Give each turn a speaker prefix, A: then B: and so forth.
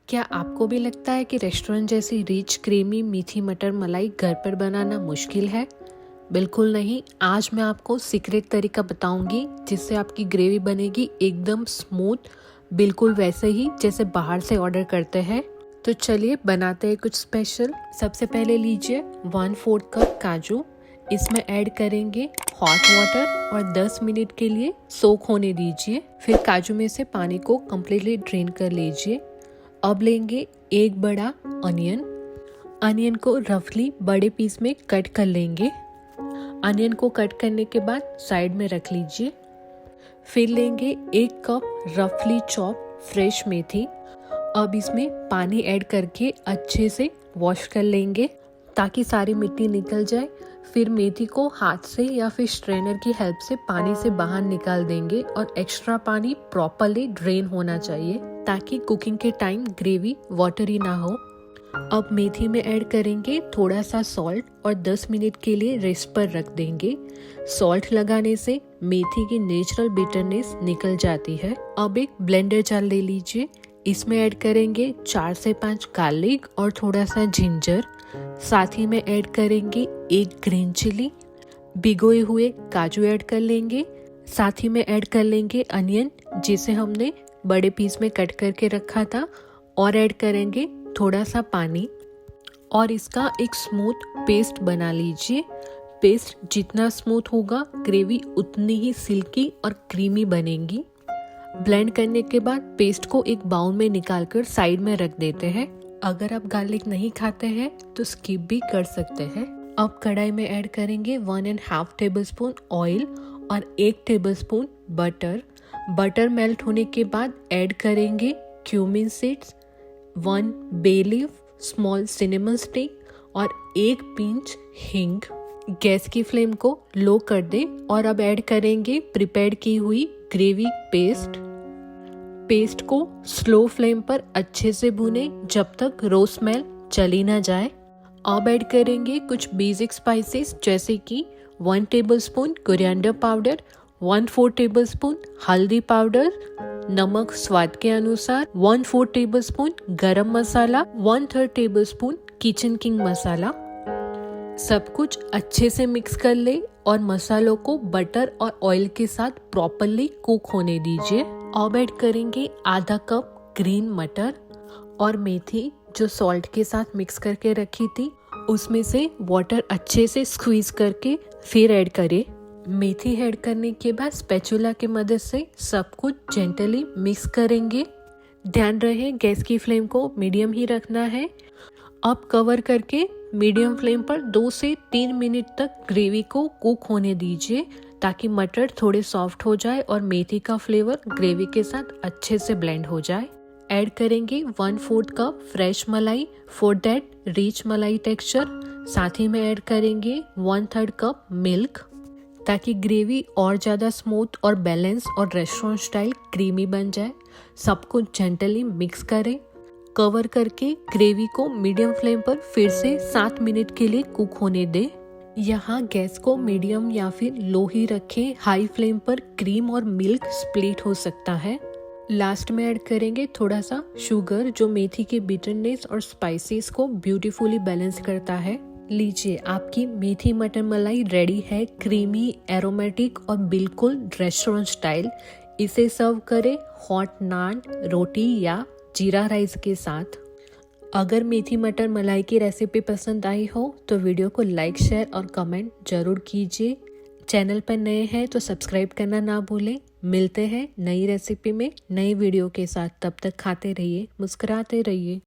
A: क्या आपको भी लगता है कि रेस्टोरेंट जैसी रिच क्रीमी मीठी मटर मलाई घर पर बनाना मुश्किल है? बिल्कुल नहीं। आज मैं आपको सीक्रेट तरीका बताऊंगी जिससे आपकी ग्रेवी बनेगी एकदम स्मूथ, बिल्कुल वैसे ही जैसे बाहर से ऑर्डर करते हैं। तो चलिए बनाते हैं कुछ स्पेशल। सबसे पहले लीजिए 1/4 कप काजू। इसमें ऐड करेंगे हॉट वाटर और 10 मिनट के लिए सोक होने दीजिए। फिर काजू में से पानी को कम्प्लीटली ड्रेन कर लीजिए। अब लेंगे एक बड़ा अनियन को रफली बड़े पीस में कट कर लेंगे। अनियन को कट करने के बाद साइड में रख लीजिए। फिर लेंगे 1 कप रफली चॉप फ्रेश मेथी। अब इसमें पानी ऐड करके अच्छे से वॉश कर लेंगे ताकि सारी मिट्टी निकल जाए। फिर मेथी को हाथ से या फिर स्ट्रेनर की हेल्प से पानी से बाहर निकाल देंगे और एक्स्ट्रा पानी प्रॉपरली ड्रेन होना चाहिए ताकि कुकिंग के टाइम ग्रेवी वाटरी ना हो। अब मेथी में ऐड करेंगे थोड़ा सा सॉल्ट और 10 मिनट के लिए रेस्ट पर रख देंगे। सॉल्ट लगाने से मेथी की नेचुरल बिटरनेस निकल जाती है। अब एक ब्लेंडर जार ले लीजिए। इसमें ऐड करेंगे 4 से 5 गार्लिक और थोड़ा सा जिंजर। साथ ही में ऐड करेंगे 1 ग्रीन चिली। भिगोए हुए काजू ऐड कर लेंगे। साथ ही में ऐड कर लेंगे अनियन जिसे हमने बड़े पीस में कट करके रखा था और ऐड करेंगे थोड़ा सा पानी और इसका एक स्मूथ पेस्ट बना लीजिए। पेस्ट जितना स्मूथ होगा ग्रेवी उतनी ही सिल्की और क्रीमी बनेगी। ब्लेंड करने के बाद पेस्ट को एक बाउल में निकालकर साइड में रख देते हैं। अगर आप गार्लिक नहीं खाते हैं तो स्किप भी कर सकते हैं। अब कढ़ाई में ऐड करेंगे 1.5 टेबलस्पून ऑयल और 1 टेबलस्पून बटर। बटर मेल्ट होने के बाद ऐड करेंगे cumin seeds, 1 bay leaf, small cinnamon stick और 1 पिंच हींग। गैस की फ्लेम को लो कर दें और अब ऐड करेंगे प्रिपेयर की हुई ग्रेवी पेस्ट को स्लो फ्लेम पर अच्छे से भूने जब तक रो स्मेल चली ना जाए। अब ऐड करेंगे कुछ बेसिक स्पाइसेस जैसे कि 1 टेबलस्पून कोरिएंडर पाउडर, 1/4 टेबलस्पून हल्दी पाउडर, नमक स्वाद के अनुसार, 1/4 टेबलस्पून गरम मसाला, 1/3 टेबलस्पून किचन किंग मसाला। सब कुछ अच्छे से मिक्स कर ले और मसालों को बटर और ऑयल के साथ प्रॉपरली कुक होने दीजिए। अब ऐड करेंगे आधा कप ग्रीन मटर और मेथी जो सॉल्ट के साथ मिक्स करके रखी थी। उसमें से वाटर अच्छे से स्क्वीज करके फिर ऐड करें। मेथी ऐड करने के बाद स्पैचुला की मदद से सब कुछ जेंटली मिक्स करेंगे। ध्यान रहे गैस की फ्लेम को मीडियम ही रखना है। अब कवर करके मीडियम फ्लेम पर 2 से 3 मिनट तक ग्रेवी को कुक होने दीजिए ताकि मटर थोड़े सॉफ्ट हो जाए और मेथी का फ्लेवर ग्रेवी के साथ अच्छे से ब्लेंड हो जाए। ऐड करेंगे 1/4 कप फ्रेश मलाई फॉर दैट रिच मलाई टेक्सचर। साथ ही में ऐड करेंगे 1/3 कप मिल्क ताकि ग्रेवी और ज़्यादा स्मूथ और बैलेंस और रेस्टोरेंट स्टाइल क्रीमी बन जाए। सब कुछ जेंटली मिक्स करें। कवर करके ग्रेवी को मीडियम फ्लेम पर फिर से 7 मिनट के लिए कुक होने दें। यहाँ गैस को मीडियम या फिर लो ही रखें। हाई फ्लेम पर क्रीम और मिल्क स्प्लिट हो सकता है। लास्ट में ऐड करेंगे थोड़ा सा शुगर जो मेथी के बिटरनेस और स्पाइसेस को ब्यूटीफुली बैलेंस करता है। लीजिए आपकी मेथी मटर मलाई रेडी है, क्रीमी, एरोमेटिक और बिल्कुल रेस्टोरेंट स्टाइल। इसे सर्व करें हॉट नान, रोटी या जीरा राइस के साथ। अगर मेथी मटर मलाई की रेसिपी पसंद आई हो तो वीडियो को लाइक, शेयर और कमेंट जरूर कीजिए। चैनल पर नए हैं तो सब्सक्राइब करना ना भूलें। मिलते हैं नई रेसिपी में नई वीडियो के साथ। तब तक खाते रहिए, मुस्कुराते रहिए।